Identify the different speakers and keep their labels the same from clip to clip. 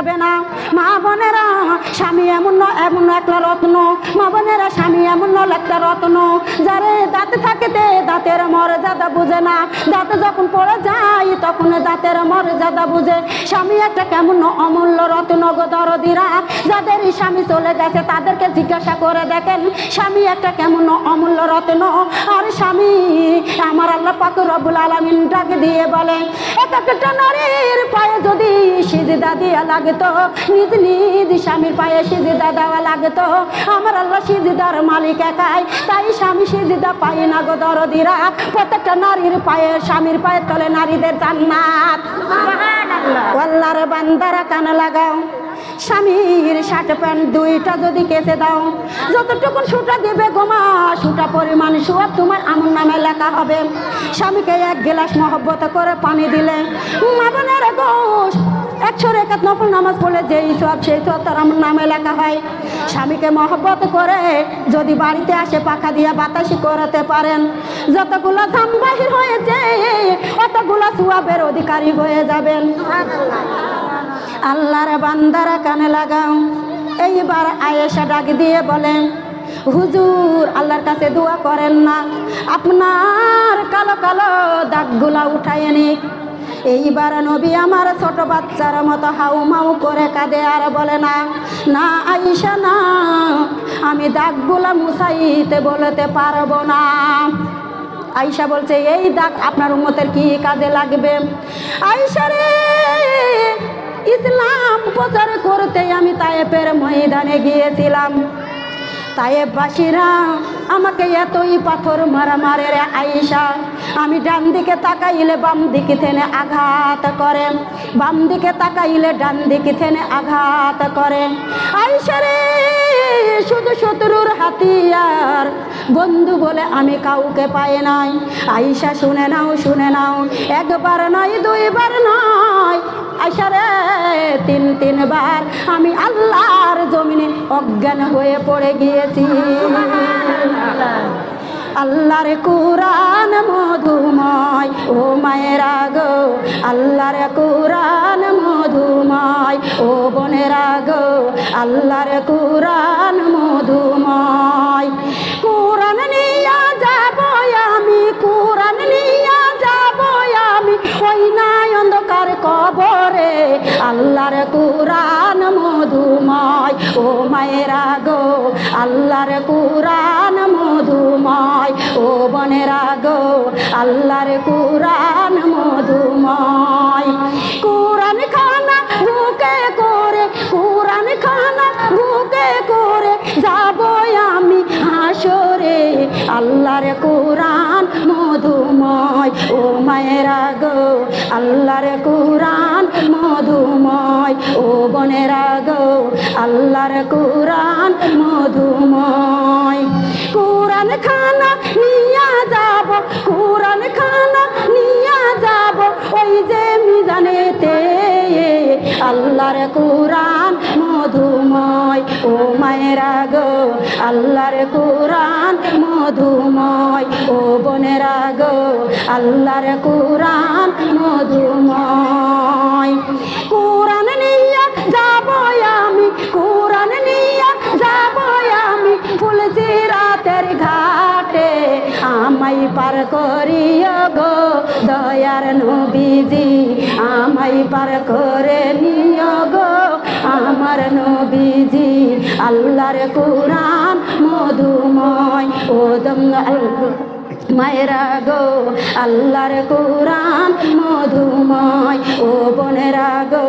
Speaker 1: না। মা বোনেরা, স্বামী এমন একটা রত্ন, মা বোনেরা স্বামী এমন একটা রত্ন, যারে দাঁত থাকিতে দাঁতের মর্যাদা বুঝে না, দাঁত যখন পড়ে যায় তখন দাঁতের মর্যাদা বুঝে। স্বামী একটা কেমন অমূল্য রত্ন গো দরদিরা, যাদের স্বামী চলে গেছে তাদেরকে জিজ্ঞাসা করে দেখেন স্বামী একটা কেমন অমূল্য রত্ন। আর স্বামী আমার আল্লাহ পাক রব্বুল আলামিন ডাকে দিয়ে বলে, এক একটা নারীর পায়ে যদি সিজদা দিয়া লাগতো, নিজ নিজ স্বামীর পায়ে সিজদা দেওয়া লাগতো, আমার আল্লাহ সিজদার মালিক একাই, তাই স্বামী সিজদা পায় না গো দরদিরা। প্রত্যেকটা নারীর পায়ে, স্বামীর পায়ের তলে নারীদের জান্নাত। আল্লাহর বান্দারা কান লাগাও, স্বামীর শার্ট প্যান্ট দুইটা যদি কেচে দাও, যতটুকু সুতা দিবে গোমা সুতা পরিমাণ সব তোমার আমল নামে লেখা হবে। স্বামীকে এক গ্লাস মহব্বত করে পানি দিলে, মা বোনের গোশ 100 রাকাত নফল নামাজ পড়লে যেই সব সেই সব তার আমল নামে লেখা হয়। স্বামীকে মহব্বত করে যদি বাড়িতে আসে পাখা দিয়ে বাতাসি করাতে পারেন, যতগুলো দাম বাহির হয়েছে অতগুলো সুয়াবের অধিকারী হয়ে যাবেন। আল্লাহর বান্দারা কানে লাগাও। এইবার আয়েশা ডাক দিয়ে বলেন, হুজুর আল্লাহর কাছে দোয়া করেন না আপনার কালো কালো দাগগুলা উঠায় নিক। এইবার নবী আমার ছোট বাচ্চার মতো হাউ মাউ করে কাঁদে আর বলে, না না আয়েশা না, আমি দাগগুলা মুছাইতে বলতে পারবো না। আয়েশা বলছে, এই দাগ আপনার উম্মতের কি কাজে লাগবে? আয়েশা রে, ইসলাম প্রচার করতে আমি তায়েফের ময়দানে গিয়েছিলাম, তায়েফবাসীরা আমাকে এতই পাথর মারে রে আয়েশা, আমি ডান দিকে তাকাইলে বাম দিকে থেনে আঘাত করে, বাম দিকে তাকাইলে ডান দিকে থেনে আঘাত করে। আয়েশা রে, শুধু শত্রুর হাতিয়ার, বন্ধু বলে আমি কাউকে পাই নাই। আয়েশা শুনে নাও, শুনে নাও, একবার নয় দুইবার নয় আয়েশা রে, 3বার আমি আল্লাহর জমিনে অজ্ঞান হয়ে পড়ে গিয়েছি। আল্লাহর কুরআন মধুময় ও মায়েরা গো, আল্লাহর কুরআন মধুময় ও বোনেরা গো, আল্লাহর কুরআন মধুময়। কুরআন নিয়া যাব আমি, কুরআন নিয়া যাব আমি ওই নাই অন্ধকার কবরে। আল্লাহর কুরআন মধুময় ও মায়েরা গো, আল্লাহর কুরআন মধুময় ও বোনেরা গো, আল্লাহর কুরআন মধুময়। কুরআন খানা বুকে করে, কুরআন খানা বুকে করে যাব আমি হাসরে। আল্লাহর কুরআন মধুময় ও মায়েরা গো, আল্লাহর কুরআন মধুময় ও বোনেরা গো, আল্লাহর কুরআন মধুময়। কুরআন খানা নিয়া যাব, কুরআন খানা নিয়া যাব ওই যে মিজানেতে। আল্লাহর কুরআন মধুময় ও মায়েরা গো, আল্লাহর কুরআন মধুময় ও বোনেরা গো, আল্লাহর কুরআন মধুময়। কুরআন নিয়া যাব আমি, কুরআন নিয়া যাব আমি ফুলজিরাতের ঘাটে। আমায় পার করিও গো দয়ার নবীজি, আমায় পার করে নিও গো আমার নবীজি। আল্লাহর কুরআন মধুময় ও দম মায়েরা গো, আল্লাহর কুরআন মধুময় ও বোনেরা গো,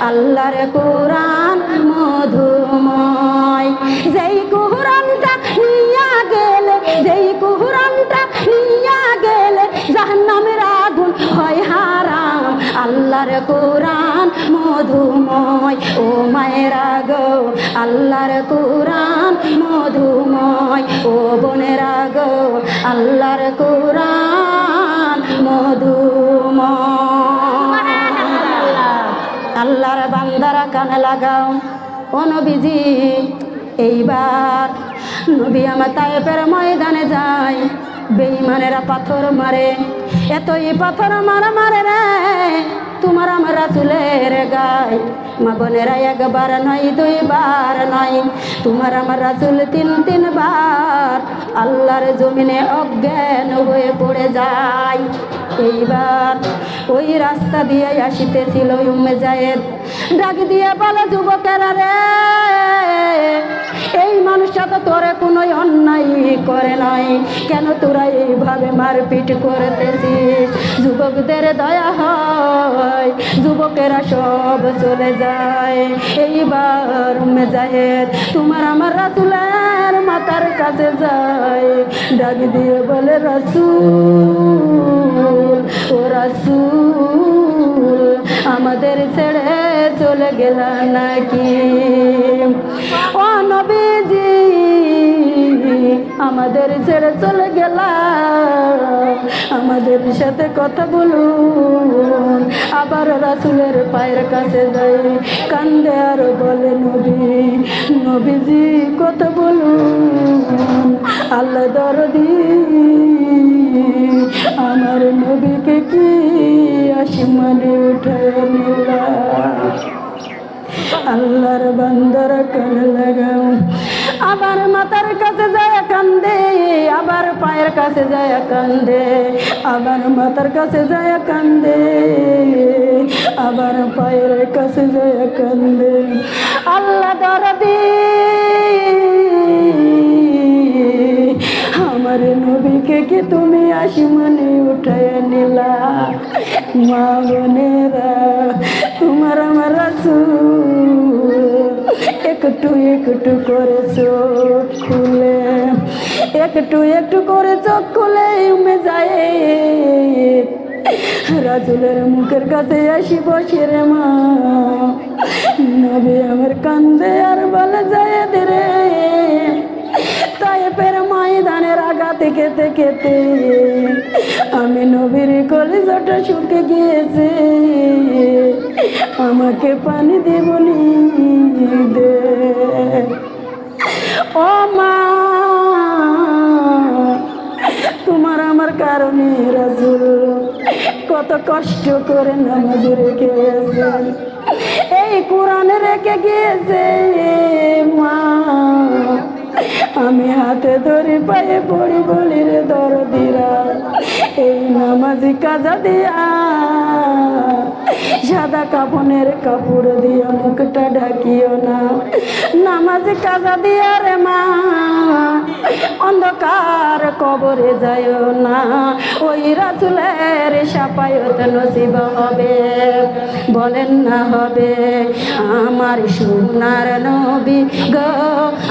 Speaker 1: আল্লাহর কুরআন মধুময়। যেই কুরআনটা নিয়া গেলে, যেই কুরআনটা নিয়া গেলে জাহান্নামের আগুন হয় হারাম। আল্লাহর কুরআন মধুময় ও মায়েরা গো, আল্লাহর কুরআন মধুময় ও বোনেরা গো, আল্লাহর কুরআন মধুময়। আল্লাহর বান্দারা কানে লাগাও। ও নবীজি, এইবার নবী আমার তায়েফের ময়দানে যায়, বেঈমানেরা পাথর মারে, এতই পাথর মারে রে তোমার আমার রাসূলের গায়। মা বোনেরা একবার নয় দুইবার নয়, তোমার আমার রাসূল তিনবার আল্লাহর জমিনে অজ্ঞান হয়ে পড়ে যায়। এইবার ওই রাস্তা দিয়ে আসিতেছিল উম্মে জায়েদ, ডাক দিয়ে বলে, যুবকেরা রে, এই মানুষটা তো তোরে কোনো অন্যায় করে নাই, কেন তোরা এইভাবে মারপিট করতেছিস? যুবকদের দয়া হয়, যুবকেরা সব চলে যায়। এইবার উম্মে জায়েদ তোমার আমার রাসূলের মাথার কাছে যায়, ডাক দিয়ে বলে, রাসূল, ও রাসূল, আমাদের ছেড়ে চলে গেল নাকি? ও নবীজি, আমাদের ছেড়ে চলে গেল, আমাদের সাথে কথা বলুন। আবার রাসূলের পায়ের কাছে যাই, কান্দে আর বলে, নবীজি কথা বলুন, আল্লাহ দরদি, আমার নবীকে কি আসমানে উঠায় নিলা? আল্লাহর বান্দার কান লাগাও। আবার মাথার কাছে যায় কান্দে, আবার পায়ের কাছে যায় কান্দে, আবার মাথার কাছে যায় কান্দে, আবার পায়ের কাছে যায় কান্দে। আল্লাহ দরদি, আমার নবীকে কি তুমি আসমানে উঠায় নিলা? মা বোনেরা, তোমার আমার রাসূল একটু একটু করে চোখ খুলে, একটু একটু করে চোখ খুলে উম্মে জায়েদ রাসূলের মুখের কাছে আসি বসে। রে মা, নবী আমার কান্দে আর বলে, জায়েদ রে, তায়েফের ময়দানের আঘাতে খেতে খেতে আমি নবীর কলিজাটা শুকে গিয়েছে, আমাকে পানি দেবনি দে। ও মা, তোমার আমার কারণে রাসূল কত কষ্ট করে নামাজ রেখে গেছে, এই কোরআন রেখে গিয়েছে। মা, আমি হাতে ধরে পায়ে পড়ি, বলি, রে দরদিরা, এই নামাজি কাজা দিয়া সাদা কাপনের কাপড় দিয়া মুখটা ঢাকিও না, নামাজি কাজা দিয়া রে মা অন্ধকার কবরে যাইও না, ওই রাসূলের শাফায়াত নসিব হবে। বলেন না হবে? আমার সোনার নবী গো,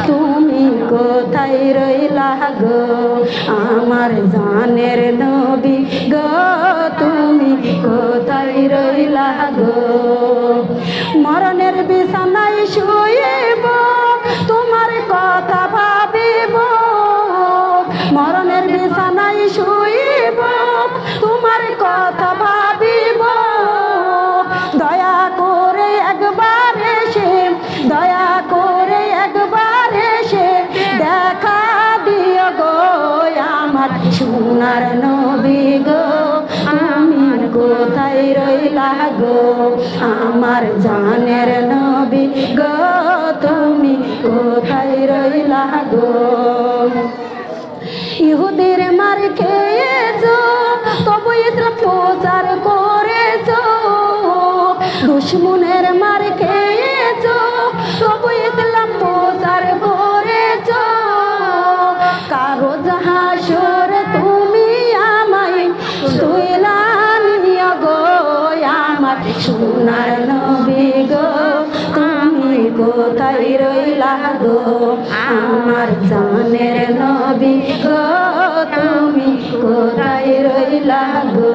Speaker 1: তুমি কোথায় রইলা গো? আমার জানের নবী গো, তুমি কোথায় রইলা গো? মরণের বিছানায় শুইব, তোমার কথা ভাবিব, মরণের বিছানায় শুইব, তোমার কথা ভাবিব। দয়া করে একবার এসে, দয়া করে একবার এসে দেখা দিও গো, আমার সোনার নবী গো, তুমি কোথায় রইলা গো? আমার জানের নবী গো, তুমি কোথায় রইলা গো? ইহুদির মার খেয়েছো, তবু ইসলাম প্রচার করেছো, দুশ্মনের মার খেয়েছো, তবু ইসলাম প্রচার করেছো। কারো হাসর তুমি আমায় তুইলা নিও গো, আমার সোনার নবী গো, তুমি কোথায় রইলা গো? আমার জানের নবী গো, তুমি কোথায় রইলা গো?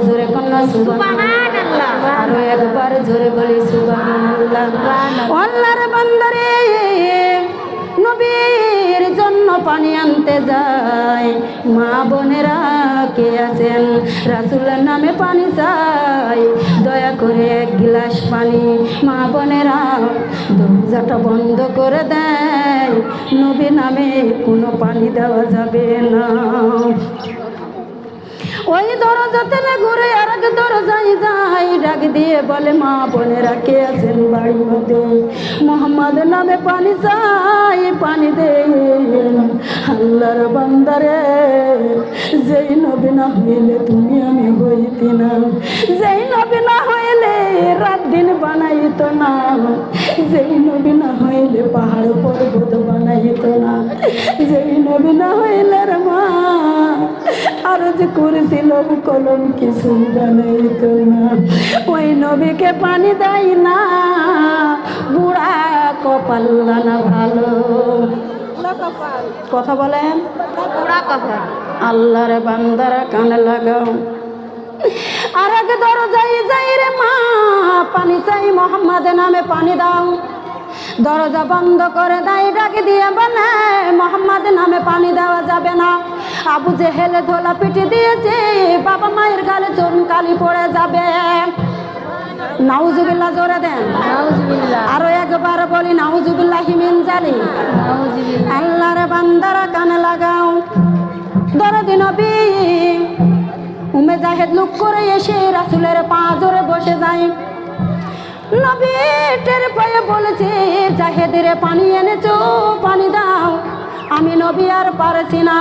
Speaker 1: জোরে কন্যা সুবহানাল্লাহ, আরো একবার জোরে বলি সুবহানাল্লাহ। আল্লাহর বান্দারে, নবীর জন্য পানি আনতে যায়, মা বোনেরা কে আছেন রাসূলের নামে পানি চাই, দয়া করে এক গ্লাস পানি। মা বোনেরা দরজাটা বন্ধ করে দেয়, নবী নামে কোনো পানি দেওয়া যাবে না। ওই দরজাতে না ঘুরে আর এক দরজায় যাই, ডাক দিয়ে বলে মা বোনেরা কে আছেন বাড়ির মধ্যে? মোহাম্মদ নামে পানি চাই, পানি দেন। আল্লাহর বান্দারে, যেই নবী না হইলে তুমি আমি হইতি না, যেই নবী না হইলে রাত দিন বানাইত না, যেই নবী না হইলে পাহাড় পর্বত বানাইত না, যেই নবী না হইলে রে মা আর যে করেছিল কলম কিছু বানাইত না। ওই নবীকে পানি দেয় না, বুড়া কপাল না ভালো। কথা বলেন, বুড়া কপাল। আল্লাহর বান্দারা কানে লাগাও। আর এক দরজায় যাই রে মা, পানি চাই মোহাম্মদ নামে পানি দাও। দরজা বন্ধ করে দেয়, ডাকে দিয়ে বলে মোহাম্মদ নামে পানি দেওয়া যাবে না। আবু জেহেলে ধোলা পিটি দিয়েছে, বাবা মায়ের গালে চুনকালি পড়ে যাবে। নাউজুবিল্লাহ জোরে দেন, আরো একবার বলি নাউজুবিল্লাহি মিন জালিক। আল্লাহর বান্দারা কানে লাগাও। দরদি নবী উম্মে জাহেদ লুক করে এসে রাসূলের পা জোরে বসে যায়। নবী টের পায়ে বলেছে, জাহেদের পানি এনেছো, পানি দাও। আমি নবী আর পারছি না,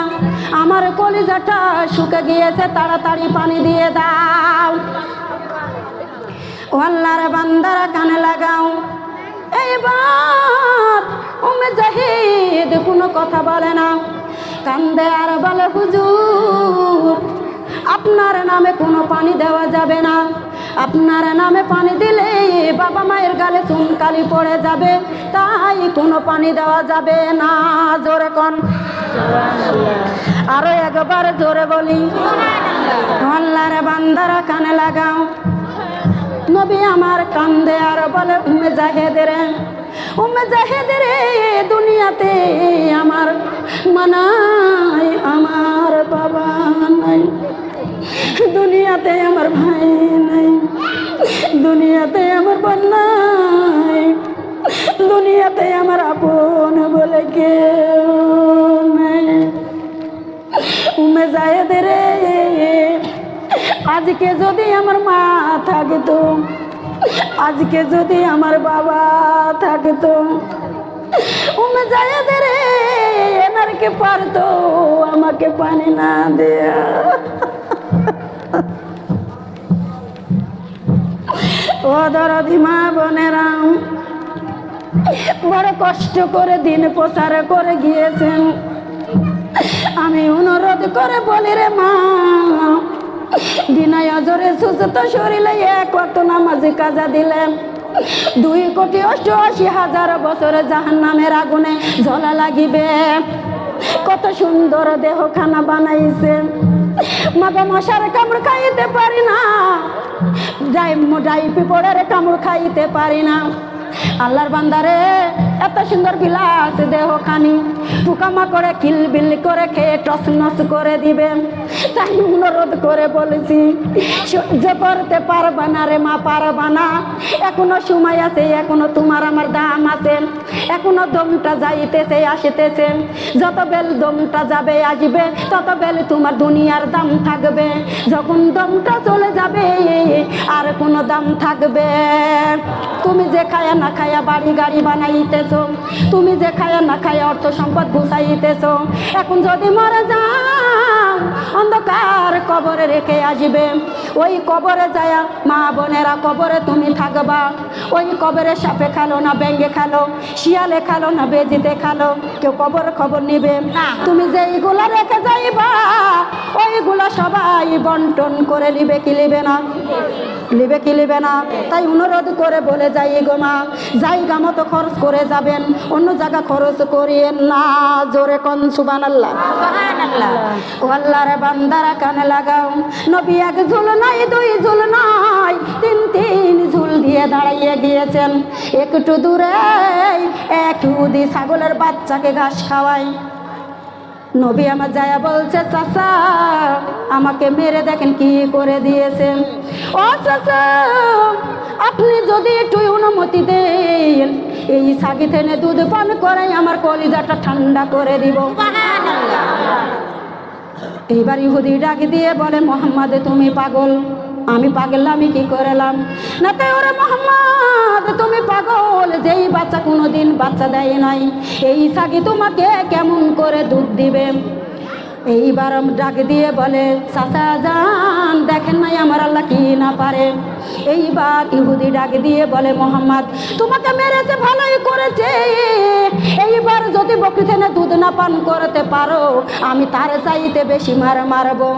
Speaker 1: আমার কলিজাটা শুকে গিয়েছে, তাড়াতাড়ি পানি দিয়ে দাও। ও আল্লাহর বান্দারা কানে লাগাও। এইবার উম্মে জাহেদ কোনো কথা বলে না, কান্দে আর বলে হুজুর আপনার নামে কোনো পানি দেওয়া যাবে না, আপনার নামে পানি দিলে বাবা মায়ের গালে চুনকালি পড়ে যাবে, তাই কোনো পানি দেওয়া যাবে না। জোরে কোন, আরো একবার জোরে বলি আল্লাহর বান্দারা কানে লাগাও। নবী আমার কান্দে আর বলে উম্মে জাহেদের, উম্মে জাহেদের দুনিয়াতে আমার মানাই, আমার বাবা নাই, দুনিয়াতে আমার ভাই নাই, দুনিয়াতে আমার বোন নাই, দুনিয়াতে আমার আপন বলে কেউ নাই। উম্মে জাহেদের আজকে যদি আমার মা থাকতো, আজকে যদি আমার বাবা থাকতো, উম্মে জাহেদের এনারকে পারতো আমাকে পানি না দেয়া। ও দরদি মা বোনেরা, বড় কষ্ট করে দিন প্রচার করে গিয়েছেন। আমি অনুরোধ করে বলি রে মা, বিনা অজরে সুস্থ শরীরে এক ওয়াক্ত নামাজে কাজা দিলেন, 2,88,000 বছরে জাহান্নামের আগুনে জ্বলা লাগিবে। কত সুন্দর দেহখানা বানাইছে, মাগো মশার কামড় খাইতে পারি না, ডাই পিঁপড়ের কামড় খাইতে পারি না। আল্লাহর বান্দারে এত সুন্দর বিলাস দেহখানি পোকামাকড়ে কিলবিল করে খেয়ে টসনস করে দিবে। তাই অনুরোধ করে বলেছি, সহ্য করতে পারবা না রে মা, পারবা না। এখনো সময় আছে, এখনো তোমার আমার দাম আছে, এখনো দমটা যাইতেছে আসিতেছে। যত বেল দমটা যাবে আসবে, তত বেল তোমার দুনিয়ার দাম থাকবে। যখন দমটা চলে যাবে আর কোনো দাম থাকবে। তুমি যে খায়া না খায়া বাড়ি গাড়ি বানাইতেছো, তুমি যে খায়া না খায়া অর্থ সম্পদ গুছাইতেছো, এখন যদি মরে যাও অন্ধকার কবরে রেখে আসবে। ওই কবরে যায় মা বোনেরা, কবরে তুমি থাকবা। ওই কবরে সাপে খালো না ব্যাঙ্গে খালো, শিয়ালে খালো না বেজিতে খালো, কেউ কবর খবর নিবে না। তুমি যেইগুলা রেখে যাইবা ওইগুলা সবাই বন্টন করে নিবে কি নিবে না, নিবে কি নিবে না। তাই অনুরোধ করে বলে যাই গো মা, জায়গা মতো খরচ করে যাবেন, অন্য জায়গা খরচ করিয়েন না। জোরে কোন সুবহানাল্লাহ, সুবহানাল্লাহ। ও আল্লাহর বান্দারা কানে লাগাও। নবী এক ঝুল নাই, দুই ঝুল নাই, তিন ঝুল দিয়ে দাঁড়াইয়ে গিয়েছেন। একটু দূরে এক ইহুদি ছাগলের বাচ্চাকে ঘাস খাওয়ায়। নবী আমার যায়া বলছে, চাচা আমাকে মেরে দেখেন কি করে দিয়েছেন। ও চাচা আপনি যদি একটু অনুমতি দেন, এই ছাগি থেনে দুধ পান করাই আমার কলিজাটা ঠান্ডা করে দিব। এইবার ইহুদি ডাক দিয়ে বলে, মোহাম্মদ তুমি পাগল। আমি পাগল, আমি কি করলাম? না তাই ওরে মোহাম্মদ তুমি পাগল, যেই বাচ্চা কোনোদিন বাচ্চা দেয় নাই, এই সাগি তোমাকে কেমন করে দুধ দিবে? এইবার ডাক দিয়ে বলে, চাচা যান দেখেন নাই আমার আল্লাহ কি না পারে। এইবার ইহুদি ডাক দিয়ে বলে, মোহাম্মদ তোমাকে মেরেছে ভালোই করেছে, এইবার যদি বকরি থেকে দুধ না পান করতে পারো আমি তার চাইতে বেশি মারবো।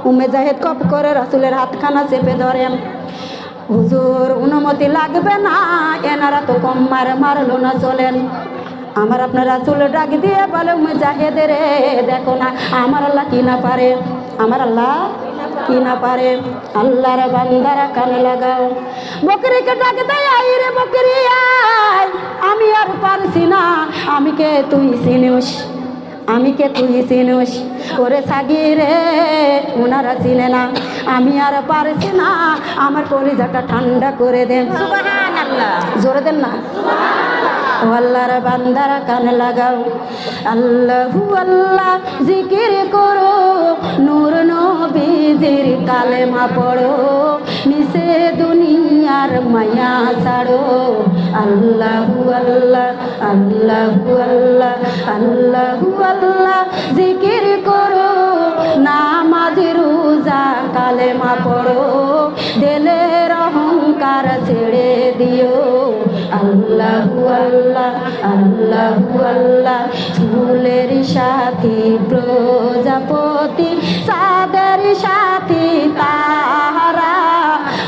Speaker 1: উম্মে জাহেদ কপ করে রাসূলের হাতখানা চেপে ধরেন, হুজুর অনুমতি লাগবে না, এনারা তো কম মারলো না, চলেন। আমার আপনার রাসূল ডাক দিয়ে বলে, উম্মে জাহেদ রে দেখো না আমার আল্লাহ কি না পারে, আমার আল্লাহ কি না পারে। আল্লাহর বান্দারা কানে লাগাও। বকরিকে ডাক দেয়, আই রে বকরি আয়, আমি আর পারছি না, আমি কে তুই চিনিস, আমি কে তুই চিনিস? ওরে সাগি রে ওনারা চিনে না, আমি আর পারছি না, আমার কলিজাটা ঠান্ডা করে দেন। সুবহানাল্লাহ, জোরে দেন না। ও আল্লাহর বান্দারা কানে লাগাও। আল্লাহু আল্লাহ জিকির করো, নূর নবীজির কালেমা পড়ো, মিশে দুনিয়ার মায়া ছাড়ো। আল্লাহু আল্লাহ আল্লাহু আল্লাহ আল্লাহু আল্লাহ জিকির করো, নামাজ রোজা কালেমা পড়ো, দিলের অহংকার ছেড়ে দিও। আল্লাহু আল্লাহ আল্লাহু আল্লাহ, ফুলের সাথী প্রজাপতি, চাঁদের সাথী তারা,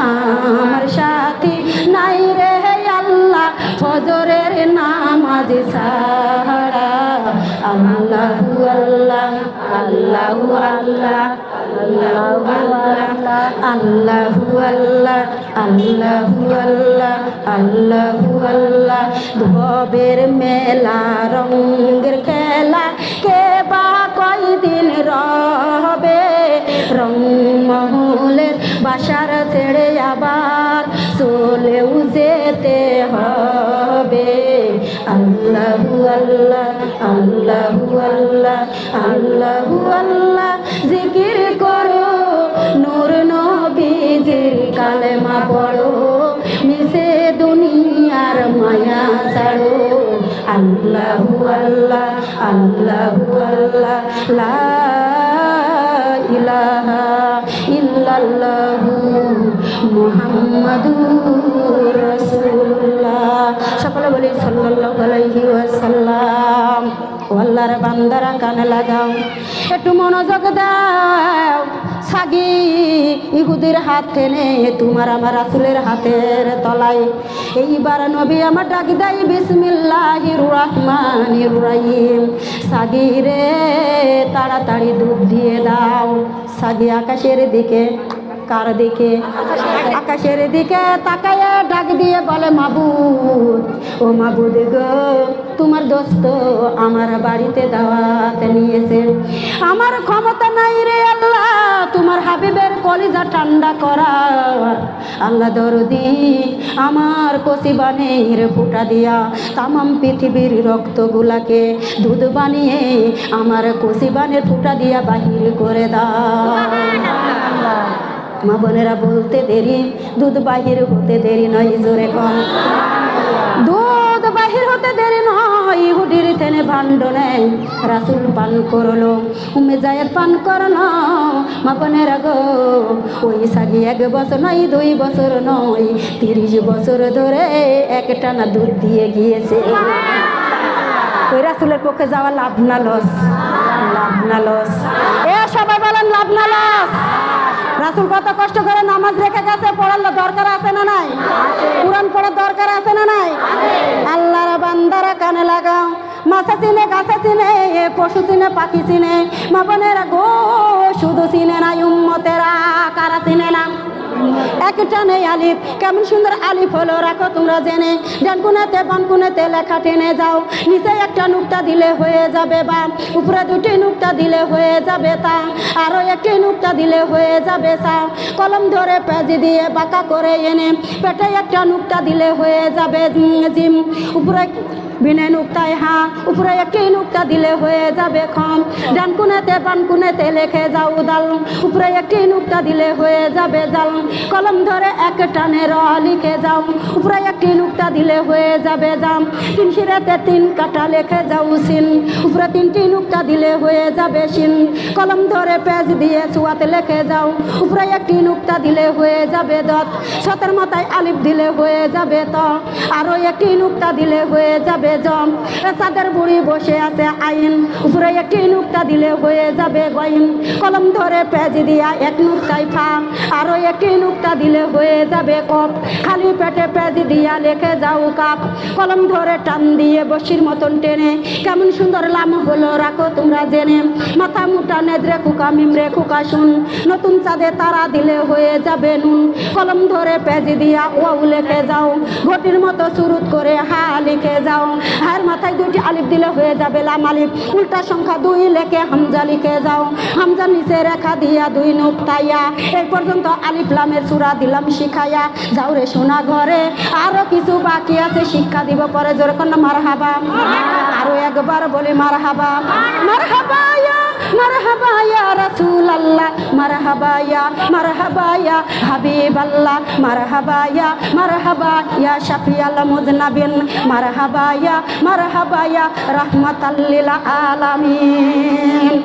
Speaker 1: আমার সাথী নাই রে আল্লাহ ফজরের নামাজ ছাড়া। আল্লাহু আল্লাহ আল্লাহু আল্লাহ আল্লাহু আল্লাহ আল্লাহু আল্লাহ আল্লাহু আল্লাহ আল্লাহু আল্লাহ। ভবের মেলা রঙের খেলা, কে বা কয়দিন রবে, রংমহলের বাসার ছেড়ে আবার চলেও যেতে হবে। আল্লাহু আল্লাহ আল্লাহু আল্লাহ আল্লাহু আল্লাহ জিকির করো, নূর নবীজির কালেমা পড়ো, মিশে দুনিয়ার মায়া ছাড়ো। আল্লাহু আল্লাহ আল্লাহু আল্লাহ, লা ইলাহা ইল্লাল্লাহু মুহাম্মাদুর রাসূলুল্লাহ। সকলে বলি সাল্লাল্লাহু আলাইহি ওয়াসাল্লাম। ও আল্লাহর বান্দারা কানে লাগাও, একটু মনোযোগ দাও। সাগি ইহুদির হাত টেনে তোমার আমার রাসূলের হাতের তলায়। এইবার নবী আমার ডাক দেয়, বিসমিল্লাহির রহমানির রহিম। সাগি রে তাড়াতাড়ি দুধ দিয়ে দাও। সাগি আকাশের দিকে, কার দিকে? আকাশের দিকে তাকায় ডাক দিয়ে বলে, মাবুদ ও মাবুদ গো, তোমার দোস্ত আমার বাড়িতে দাওয়াত নিয়েছে, আমার ক্ষমতা নাই রে আল্লাহ তোমার হাবিবের কলিজা ঠান্ডা করা। আল্লাহ দরদি আমার কচিবানের ফুটা দিয়া তামাম পৃথিবীর রক্তগুলাকে দুধ বানিয়ে আমার কচিবানের ফুটা দিয়া বাহির করে দাও। মা বোনেরা বলতে দেরি, দুধ বাহির হতে দেরি নয়, জোরে কম। দুধ বাহির হতে দেরি নয়। ইহুদির থেনে ভাণ্ড নেই, রাসূল পান করলো, উম্মে জায়েদ পান করলো। মা বোনেরা গো, ওই সাগি 1 বছর নয়, 2 বছর নয়, 30 বছর ধরে একটানা দুধ দিয়ে গিয়েছে। ওই রাসূলের পক্ষে যাওয়া লাভ না লস? লাভ না লস? এ সবাই বলেন লাভ না লস? রাসূল কত কষ্ট করে নামাজ রেখে গেছে, পড়ার দরকার আছে না নাই? কুরআন পড়ার দরকার আছে না নাই? আল্লাহর বান্দারা কানে লাগাও। মাছা চিনে, গাছা চিনে, পশু চিনে, পাখি চিনে। মা বোনেরা গো, শুধু চিনে না উম্মতেরা, কারা চিনে না? এক টানে আলিফ কেমন সুন্দর আলিফ হলো রাখো তোমরা জেনে ডান কোণেতে বাম কোণেতে লেখা টেনে যাও নিচে একটা নুক্তা দিলে হয়ে যাবে বা উপরে দুটি নুক্তা দিলে হয়ে যাবে তা আরো একটি নুক্তা দিলে হয়ে যাবে সা কলম ধরে পেজ দিয়ে বাঁকা করে এনে পেটে একটা নুক্তা দিলে হয়ে যাবে জিম উপরে বিনে নুক্তায় হা উপরে একটি নুক্তা দিলে হয়ে যাবে খম ডান কোণেতে বাম কোণেতে লিখে যাও দাল উপরে একটি নুক্তা দিলে হয়ে যাবে জাল কলম ধরে এক টানে র লিখে যাও উপরে একটি নুক্তা দিলে হয়ে যাবে জাম তিন শিরাতে তিন কাটা লিখে যাও সিন উপরে তিনটি নুক্তা দিলে হয়ে যাবে সিন কলম ধরে পেজ দিয়ে সুয়াতে লিখে যাও উপরে একটি নুক্তা দিলে হয়ে যাবে দত সতের মাথায় আলিফ দিলে হয়ে যাবে ত আরো একটি নুক্তা দিলে হয়ে যাবে জম চাঁদের বুড়ি বসে আছে আইন উপরে একটি নুক্তা দিলে হয়ে যাবে গইন কলম ধরে পেজ দিয়া এক নুক্তায় ফা আরো একটি নুক্তা দিলে হয়ে যাবে কপ খালি পেটে পেজ দিয়া লিখে যাও কাপ কলম ধরে টান দিয়ে বসির মতন টেনে কেমন সুন্দর লাম হলো রাখো তোমরা জেনে মাথা মুটা নেদ্রে কুকা মিমরে কুকা শুন নতুন চাঁদে তারা দিলে হয়ে যাবে নুন কলম ধরে পেজ দিয়া ওয়াও লিখে যাও ঘটির মতো সুরুত করে হা লিখে যাও হার মাথায় দুটি আলিফ দিলে হয়ে যাবে লাম আলিফ উল্টা সংখ্যা 2 লেখে হামজা লিখে যাও হামজা নিচে রেখা দিয়া 2 নুক্তায়া এই পর্যন্ত আলিফ লামের সূরা দিলাম শিখায়া যাও রে সোনা ঘরে আরো কিছু বাকি আছে শিক্ষা দিব পরে জোরে কোন মারহাবা আরো একবার বলি মারহাবা মারহাবা মারহাবা ইয়া রাসূলুল্লাহ মারহাবা ইয়া হাবিবাল্লাহ মারহাবা ইয়া শাফিয়াল মুজনাবিন মারহাবা ইয়া রাহমাতাল লিল আলামিন।